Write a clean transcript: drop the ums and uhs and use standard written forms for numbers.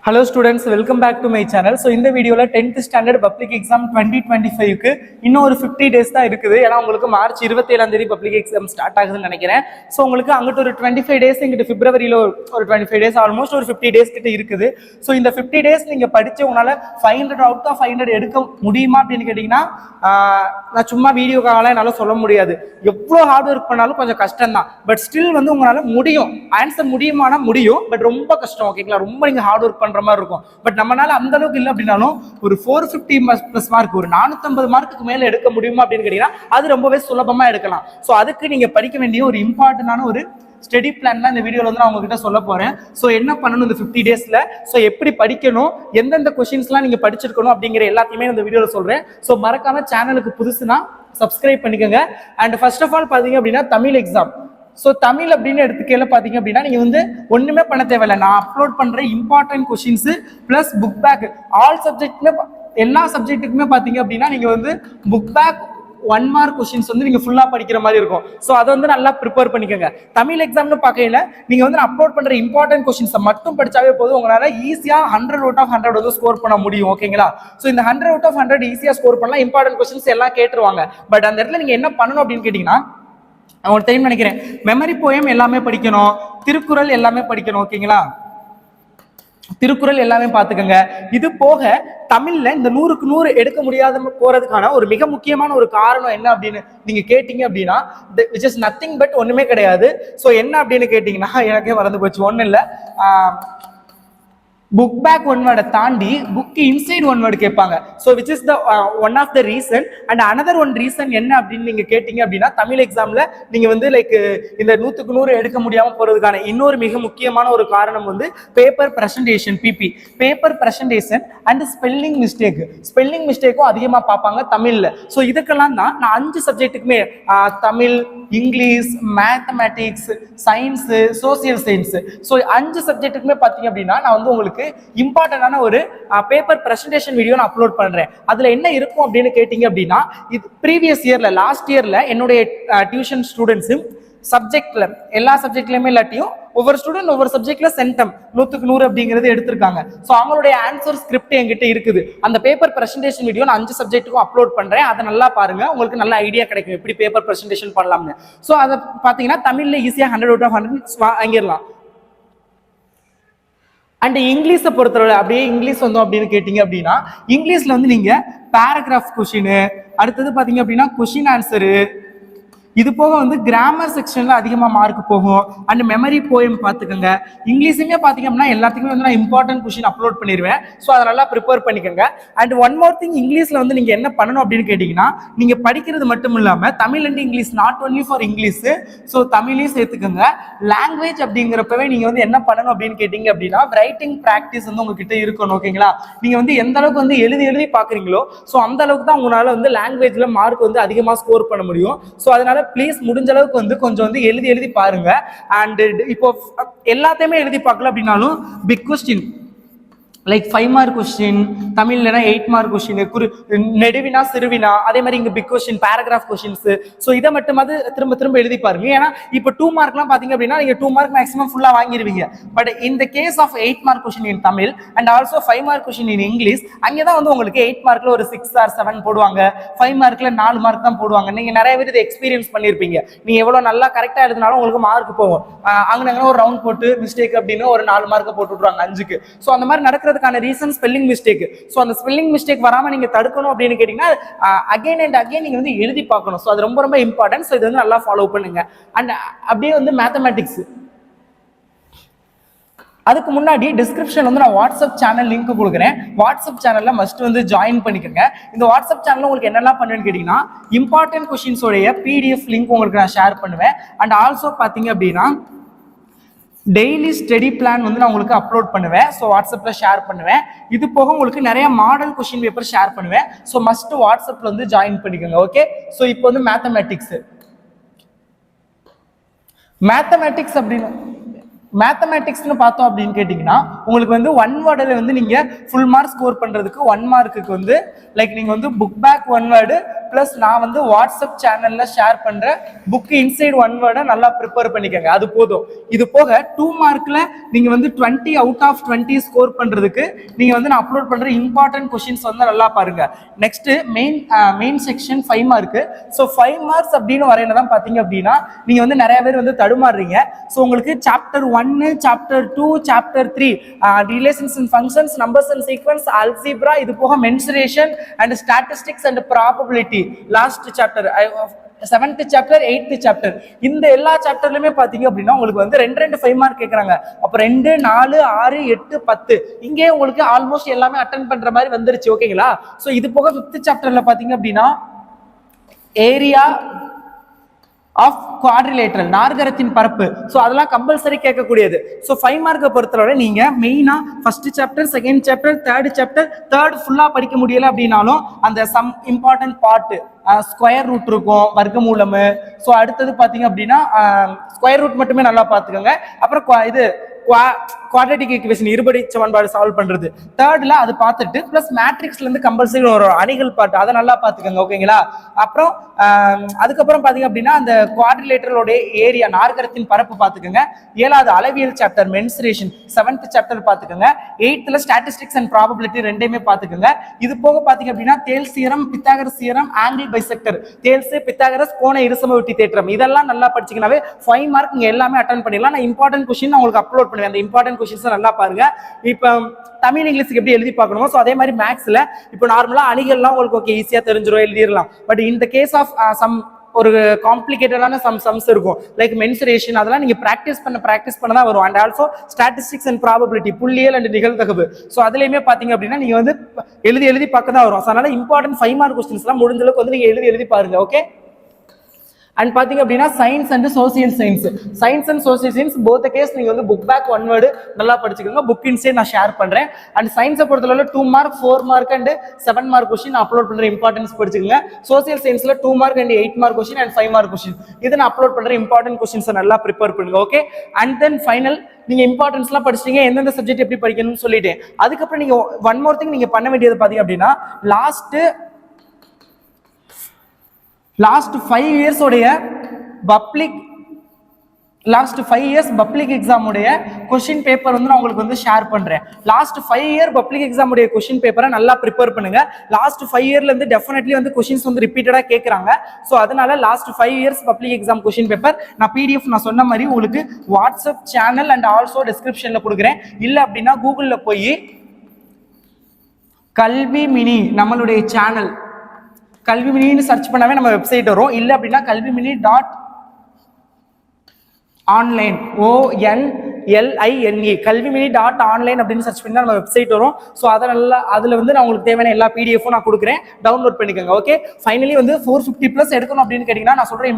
Hello students, welcome back to my channel. So இந்த வீடியோல 10th standard public exam 2025 க்கு இன்னும் ஒரு 50 days தான் இருக்குது. ஏன்னா உங்களுக்கு மார்ச் 27ஆம் தேதி public exam ஸ்டார்ட் ஆகுதுன்னு நினைக்கிறேன். ஸோ உங்களுக்கு அங்கிட்டு ஒரு 25 days இங்கிட்டு பிப்ரவரியில ஒரு 25 days ஆல்மோஸ்ட் ஒரு 50 days கிட்ட இருக்குது. ஸோ இந்த 50 days நீங்க படிச்சு உங்களால 500 out of 500 எடுக்க முடியுமா அப்படின்னு கேட்டீங்கன்னா நான் சும்மா வீடியோக்காக என்னால் சொல்ல முடியாது. எவ்வளோ ஹார்ட் ஒர்க் பண்ணாலும் கொஞ்சம் கஷ்டம் தான். பட் ஸ்டில் வந்து உங்களால முடியும். ஆன்சர் முடியுமானா முடியும். பட் ரொம்ப கஷ்டம். ஓகேங்களா? ரொம்ப நீங்க ஹார்ட் ஒர்க் பண்ற மாதிரி இருக்கும். பட் நம்மளால அந்த அளவுக்கு இல்லை அப்படின்னாலும் ஒரு 450 பிளஸ் மார்க், ஒரு 450 மார்க்குக்கு மேல எடுக்க முடியுமா அப்படின்னு கேட்டீங்கன்னா அது ரொம்பவே சுலபமா எடுக்கலாம். ஸோ அதுக்கு நீங்க படிக்க வேண்டிய ஒரு இம்பார்ட்டன்டான ஒரு ஸ்டடி பிளான் தான் இந்த வீடியோல வந்து நான் உங்ககிட்ட சொல்ல போறேன். ஸோ என்ன பண்ணணும் இந்த 50 டேஸ்ல, ஸோ எப்படி படிக்கணும், எந்தெந்த கொஸ்டின்ஸ்லாம் நீங்க படிச்சிருக்கணும் அப்படிங்கிற எல்லாத்தையுமே இந்த வீடியோல சொல்றேன். ஸோ மறக்காம சேனலுக்கு புதுசுனா சப்ஸ்கிரைப் பண்ணிக்கோங்க. அண்ட் ஃபர்ஸ்ட் ஆஃப் ஆல் பாத்தீங்க அப்படின்னா தமிழ் எக்ஸாம். ஸோ தமிழ் அப்படின்னு எடுத்துக்கையில பாத்தீங்க அப்படின்னா நீங்க வந்து ஒண்ணுமே பண்ண தேவையில்லை. நான் அப்லோட் பண்ற important questions plus book back all சப்ஜெக்ட்டுமே, எல்லா சப்ஜெக்ட்டுக்குமே பாத்தீங்க அப்படின்னா நீங்க வந்து புக் பேக் 1 மார்க் கொஸ்டின்ஸ் வந்து நீங்க ஃபுல்லா படிக்கிற மாதிரி இருக்கும். ஸோ அதை வந்து நல்லா ப்ரிப்பேர் பண்ணிக்கோங்க. தமிழ் எக்ஸாம்னு பார்க்கையில நீங்க வந்து அப்லோட் பண்ற இம்பார்ட்டன்ட் கொஸ்டின்ஸை மட்டும் படிச்சாவே போதும். உங்களால ஈஸியா 100 out of 100 வந்து ஸ்கோர் பண்ண முடியும். ஓகேங்களா? ஸோ இந்த 100 out of 100 ஈஸியா ஸ்கோர் பண்ணலாம். இம்பார்ட்டன்ட் கொஸ்டின்ஸ் எல்லாம் கேட்டுருவாங்க. பட் அந்த இடத்துல நீங்க என்ன பண்ணணும் அப்படின்னு கேட்டீங்கன்னா, அவங்களுக்கு தெரியும் நினைக்கிறேன், மெமரி போயம் எல்லாமே படிக்கணும், திருக்குறள் எல்லாமே படிக்கணும். ஓகேங்களா? திருக்குறள் எல்லாமே பார்த்துக்கோங்க. இது போக தமிழ்ல இந்த 100க்கு 100 எடுக்க முடியாத போறதுக்கான ஒரு மிக முக்கியமான ஒரு காரணம் என்ன அப்படின்னு நீங்க கேட்டீங்க அப்படின்னா, which is nothing but ஒண்ணுமே கிடையாது. ஸோ என்ன அப்படின்னு கேட்டீங்கன்னா எனக்கே மறந்து போச்சு. ஒன்றும் இல்லை, புக் பேக் ஒன் வேர்டை தாண்டி புக் இன்சைட் ஒன் வேர்டு கேட்பாங்க. So which is the one of the reason. And another one reason என்ன அப்படின்னு நீங்க கேட்டீங்க அப்படின்னா, தமிழ் எக்ஸாம்ல நீங்க வந்து லைக் இந்த 100க்கு 100 எடுக்க முடியாம போறதுக்கான இன்னொரு மிக முக்கியமான ஒரு காரணம் வந்து paper presentation, PP, paper presentation and spelling mistake. Spelling மிஸ்டேக்கும் அதிகமா பார்ப்பாங்க தமிழ்ல. ஸோ இதுக்கெல்லாம் தான் நான் 5 சப்ஜெக்ட்டுக்குமே Tamil, English, mathematics, science, social science, so 5 சப்ஜெக்ட்டுக்குமே பார்த்தீங்க அப்படின்னா நான் வந்து உங்களுக்கு இம்பார்ட்டன்டான ஒரு பேப்பர் பிரசன்டேஷன் வீடியோ நான் அப்லோட் பண்றேன். அதுல என்ன இருக்கும் அப்படின்னு கேட்டீங்க அப்படின்னா, இது ப்ரீவியஸ் இயர்ல, லாஸ்ட் இயர்ல என்னுடைய டியூஷன் ஸ்டூடெண்ட்ஸ் சப்ஜெக்ட்ல எல்லா சப்ஜெக்ட்லயுமே இல்லாட்டியும் ஒவ்வொரு ஸ்டூடெண்ட் ஒவ்வொரு சப்ஜெக்ட்ல சென்டம் 100க்கு 100 அப்படிங்கிறது எடுத்திருக்காங்க. ஸோ அவங்களுடைய ஆன்சர் ஸ்கிரிப்ட் என்கிட்ட இருக்குது. அந்த பேப்பர் பிரசன்டேஷன் வீடியோ நான் 5 சப்ஜெக்ட்டுக்கும் அப்லோட் பண்றேன். அதை நல்லா பாருங்க, உங்களுக்கு நல்ல ஐடியா கிடைக்கும் எப்படி பேப்பர் பிரசன்டேஷன் பண்ணலாம்னு. ஸோ அதை பார்த்தீங்கன்னா தமிழ்ல ஈஸியா 100 out of 100 வாங்கிடலாம். அண்ட் இங்கிலீஷை பொறுத்தவரை அப்படியே இங்கிலீஷ் வந்தோம் அப்படின்னு கேட்டீங்க அப்படின்னா, இங்கிலீஷ்ல வந்து நீங்க பேராகிராஃப் கொஸ்டின், அடுத்தது பாத்தீங்க அப்படின்னா கொஸ்டின் ஆன்சரு, இது போக வந்து கிராமர் செக்ஷன்ல அதிகமா மார்க் போகும். அண்ட் மெமரி போயம் பார்த்துக்கோங்க. இங்கிலீஷுமே பாத்தீங்க அப்படின்னா எல்லாத்துக்குமே வந்து நான் இம்பார்ட்டன்ட் கொஸ்டின் அப்லோட் பண்ணிடுவேன். ஸோ அதை நல்லா ப்ரிப்பேர் பண்ணிக்கோங்க. அண்ட் ஒன் மோர் திங், இங்கிலீஷ்ல வந்து நீங்க என்ன பண்ணணும் அப்படின்னு கேட்டீங்கன்னா, நீங்க படிக்கிறது மட்டும் இல்லாம Tamil and English, not only for English, so தமிழையும் சேர்த்துக்கோங்க. லாங்குவேஜ் அப்படிங்கிறப்பவே நீங்க வந்து என்ன பண்ணணும் அப்படின்னு கேட்டீங்க அப்படின்னா, ரைட்டிங் ப்ராக்டிஸ் வந்து உங்ககிட்ட இருக்கணும். ஓகேங்களா? நீங்க வந்து எந்த அளவுக்கு வந்து எழுதி பாக்குறீங்களோ ஸோ அந்த அளவுக்கு தான் உங்களால வந்து லாங்குவேஜ்ல மார்க் வந்து அதிகமா ஸ்கோர் பண்ண முடியும். ஸோ அதனால ப்ளீஸ் முடிஞ்ச அளவுக்கு வந்து கொஞ்சம் வந்து எழுதி பாருங்க. அண்ட் இப்போ எல்லாத்தையுமே எழுதி பார்க்கல அப்படின்னாலும் big question like 5 mark question, தமிழ்லனா 8 மார்க் கொஸ்டின், நெடுவினா சிறுவினா, அதே மாதிரி இங்க big question, paragraph questions, so இதை மட்டுமாவது திரும்ப எழுதி பாருங்க. ஏன்னா இப்போ 2 மார்க்லாம் பாத்தீங்க அப்படின்னா நீங்க 2 மார்க் மேக்ஸிமம் ஃபுல்லா வாங்கிடுவீங்க. பட் இந்த case of 8 mark question in Tamil and also 5 mark question in English, அங்கேதான் வந்து உங்களுக்கு 8 மார்க்ல ஒரு 6 or 7 போடுவாங்க, 5 மார்க்ல 4 மார்க் தான் போடுவாங்க. நீங்க நிறைய பேர் இதை எக்ஸ்பீரியன்ஸ் பண்ணிருப்பீங்க. நீங்க எவ்வளவு நல்லா கரெக்டா எழுதினாலும் உங்களுக்கு மார்க் போகும். அங்கே ஒரு ரவுண்ட் போட்டு மிஸ்டேக் அப்படின்னு ஒரு 4 மார்க் போட்டு விட்டுருவாங்க 5க்கு. ஸோ அந்த மாதிரி நடக்கிற ரீசன் ஸ்பெல்லிங் மிஸ்டேக். சோ அந்த ஸ்பெல்லிங் மிஸ்டேக் வராம நீங்க தடுக்கணும் அப்படின்னு கேட்டீங்கன்னா அகைன் அண்ட் அகைன் நீங்க வந்து எழுதி பார்க்கணும். சோ அது ரொம்ப இம்பார்ட்டன்ட். சோ இது வந்து நல்லா ஃபாலோ பண்ணுங்க. அண்ட் அப்படியே வந்து மேத்தமேட்டிக்ஸ், அதுக்கு முன்னாடி டிஸ்கிரிப்ஷன் வந்து நான் வாட்ஸ்அப் சேனல் லிங்க் கொடுக்குறேன். வாட்ஸ்அப் சேனல்ல மஸ்ட் வந்து ஜாயின் பண்ணிக்கோங்க. இந்த வாட்ஸ்அப் சேனல்ல உங்களுக்கு என்னெல்லாம் பண்ணுவேன்னு கேட்டீங்கன்னா, இம்பார்ட்டன்ட் கொஸ்டின்ஸோடைய பிடிஎஃப் லிங்க் உங்களுக்கு நான் ஷேர் பண்ணுவேன். அண்ட் ஆல்சோ பாத்தீங்க அப்படின்னா டெய்லி ஸ்டடி பிளான் வந்து நான் உங்களுக்கு அப்லோட் பண்ணுவேன். ஸோ வாட்ஸ்அப்ல ஷேர் பண்ணுவேன். இது போக உங்களுக்கு நிறைய மாடல் கொஸ்டின் பேப்பர் ஷேர் பண்ணுவேன். ஸோ மஸ்ட் வாட்ஸ்அப்ல வந்து ஜாயின் பண்ணிக்கோங்க. ஓகே? ஸோ இப்போ வந்து மேத்தமேட்டிக்ஸ் அப்படின்னு மேத்தமேட்டிக்ஸ்னு பார்த்தோம் அப்படின்னு கேட்டிங்கன்னா, உங்களுக்கு வந்து 1 வேர்டில் வந்து நீங்கள் ஃபுல் மார்க் ஸ்கோர் பண்ணுறதுக்கு 1 மார்க்குக்கு வந்து லைக் நீங்கள் வந்து புக் பேக் 1 வேர்டு ப்ளஸ் நான் வந்து வாட்ஸ்அப் சேனல்ல ஷேர் பண்ற புக் இன்சைட் ஒன் வேர்டை நல்லா ப்ரிப்பேர் பண்ணிக்கோங்க, அது போதும். இது போக 2 மார்க்ல நீங்க வந்து 20 அவுட் ஆஃப் 20 ஸ்கோர் பண்றதுக்கு நீங்க வந்து நான் அப்லோட் பண்ற இம்பார்ட்டன்ட் கொஸ்டின்ஸ் வந்து நல்லா பாருங்க. Next main section 5 mark. So 5 marks அப்படின்னு வரையில தான் பாத்தீங்க அப்படின்னா நீங்க வந்து நிறைய பேர் வந்து தடுமாறுறீங்க. ஸோ உங்களுக்கு chapter 1, chapter 2, chapter 3 relations and functions, numbers and sequence, algebra, இது போக mensuration and statistics and probability, last chapter 7th chapter 8th chapter, இந்த எல்லா சாப்டர்லயுமே பாத்தீங்க அப்படின்னா உங்களுக்கு வந்து 2 5 மார்க் கேட்கறாங்க. அப்ப 2 4 6 8 10 இங்கே உங்களுக்கு ஆல்மோஸ்ட் எல்லாமே அட்டென்ட் பண்ற மாதிரி வந்துருச்சு. ஓகேங்களா? சோ இது போக 5th சாப்டர்ல பாத்தீங்க அப்படின்னா ஏரியா ஆஃப் குவாட்ரிலேட்டரல், நாற்கரத்தின் பரப்பு, ஸோ அதெல்லாம் கம்பல்சரி கேட்கக்கூடியது. ஸோ 5 மார்க்கை பொறுத்தவரை நீங்க மெயினா first chapter, second chapter, third ஃபுல்லா படிக்க முடியல அப்படின்னாலும் அந்த some important part, square root இருக்கும், வர்க்கமூலம். ஸோ அடுத்தது பாத்தீங்க அப்படின்னா ஸ்கொயர் ரூட் மட்டுமே நல்லா பார்த்துக்கோங்க. அப்புறம் இது குவாட்ரேட்டிக் ஈக்குவேஷன், இருபடி சமன்பாடு சால்வ் பண்றது தேர்ட்ல அது பார்த்துட்டு பிளஸ் மேட்ரிக்ஸ்ல இருந்து கம்பல்சரி ஒரு அணிகள் பாட்டு அதை நல்லா பார்த்துக்கோங்க. ஓகேங்களா? அப்புறம் அதுக்கப்புறம் பாத்தீங்க அப்படின்னா அந்த குவாட்ரிலேட்டரோட ஏரியா, நாற்கரத்தின் பரப்பு பார்த்துக்கோங்க. 7வது அளவியல் சாப்டர் மென்சுரேஷன், 7th சாப்டர் பார்த்துக்கோங்க. 8th ஸ்டாட்டிஸ்டிக்ஸ் அண்ட் ப்ராபபிலிட்டி ரெண்டையுமே பார்த்துக்கோங்க. இது போக பாத்தீங்க அப்படின்னா Thales theorem, Pythagoras theorem, angle bisector, Thales, Pythagoras, கோண இருசமவெட்டி தேற்றம், இதெல்லாம் நல்லா படிச்சீங்கன்னாவே 5 மார்க் நீங்க எல்லாமே அட்டென்ட் பண்ணிடலாம். நான் இம்பார்ட்டன்ட் கொஸ்டின் உங்களுக்கு அப்லோட் பண்ணுவேன். அந்த இம்பார்ட்டன்ட் கொஸ்டின்ஸ் நல்லா பாருங்க. இப்போ தமிழ் இங்கிலீஷ்க்கு எப்படி எழுதி பார்க்கணுமோ ஸோ அதே மாதிரி மேக்ஸ்ல இப்போ நார்மலா அணிகள்லாம் உங்களுக்கு ஓகே ஈஸியா தெரிஞ்சிடும், எழுதிடலாம். பட் இந்த கேஸ் ஆஃப் சம் ஒரு காம்ப்ளிகேட்டடான சம்ஸ் இருக்கும், லைக் மென்சுரேஷன், அதெல்லாம் நீங்க பிராக்டிஸ் பண்ண தான் வரும். And also statistics and probability, புள்ளியல் அண்ட் நிகழ்தகவு, ஸோ அதுலயுமே பாத்தீங்க அப்படின்னா நீங்க வந்து எழுதி பார்க்க தான் வரும். அதனால இம்பார்ட்டன்ட் 5 மார்க் கொஸ்டின்ஸ் எல்லாம் முடிஞ்ச அளவுக்கு வந்து நீங்க எழுதி பாருங்க. ஓகே? அண்ட் பாத்தீங்க அப்படின்னா science and social science both case நீங்க வந்து புக் பேக் ஒன் வேர்டு நல்லா படிச்சுக்கோங்க. புக் இன்சைட் நான் ஷேர் பண்றேன். அண்ட் சயின்ஸை பொறுத்தளவுல 2 mark 4 mark and 7 mark question upload பண்ற இம்பார்ட்டன்ஸ் படிச்சுக்கோங்க. சோசியல் சயின்ஸ்ல 2 mark and 8 mark question and 5 mark question இது நான் அப்லோட் பண்ற இம்பார்ட்டன்ட் கொஸ்டின்ஸ் நல்லா ப்ரிப்பேர் பண்ணுங்க. ஓகே? அண்ட் தென் ஃபைனல் நீங்க இம்பார்ட்டன்ஸ் எல்லாம் படிச்சிட்டீங்க, எந்தெந்த சப்ஜெக்ட் எப்படி படிக்கணும்னு சொல்லிட்டேன். அதுக்கப்புறம் நீங்க ஒன் மோர் திங் நீங்க பண்ண வேண்டியது பாத்தீங்க அப்படின்னா லாஸ்ட் 5 இயர்ஸ் உடைய பப்ளிக் எக்ஸாம் உடைய கொஸ்டின் பேப்பர் வந்து நான் உங்களுக்கு வந்து ஷேர் பண்றேன். லாஸ்ட் 5 இயர் பப்ளிக் எக்ஸாம் உடைய கொஸ்டின் பேப்பரை நல்லா ப்ரிப்பேர் பண்ணுங்க. லாஸ்ட் 5 இயர்ல இருந்து டெஃபினெட்லி வந்து கொஸ்டின்ஸ் வந்து ரிப்பீட்டடா கேட்கறாங்க. சோ அதனால last 5 years public exam question paper நான் PDF நான் சொன்ன மாதிரி உங்களுக்கு வாட்ஸ்அப் சேனல் அண்ட் ஆல்சோ டிஸ்கிரிப்ஷன்ல கொடுக்குறேன். இல்ல அப்படின்னா கூகுள்ல போய் கல்வி மினி, நம்மளுடைய சேனல் கல்வி மினின்னு சர்ச் பண்ணாவே நம்ம வெப்சைட் வரும். இல்ல அப்படின்னா kalvimini.online ONLINE kalvimini.online அப்படின்னு சர்ச் பண்ணா நம்ம வெப்சைட் வரும். ஸோ அதுல வந்து நான் உங்களுக்கு தேவையான எல்லா PDF நான் கொடுக்குறேன், டவுன்லோட் பண்ணிக்கோங்க. ஓகே? ஃபைனலி வந்து 450+ எடுக்கணும் அப்படின்னு கேட்டீங்கன்னா நான் சொல்றேன்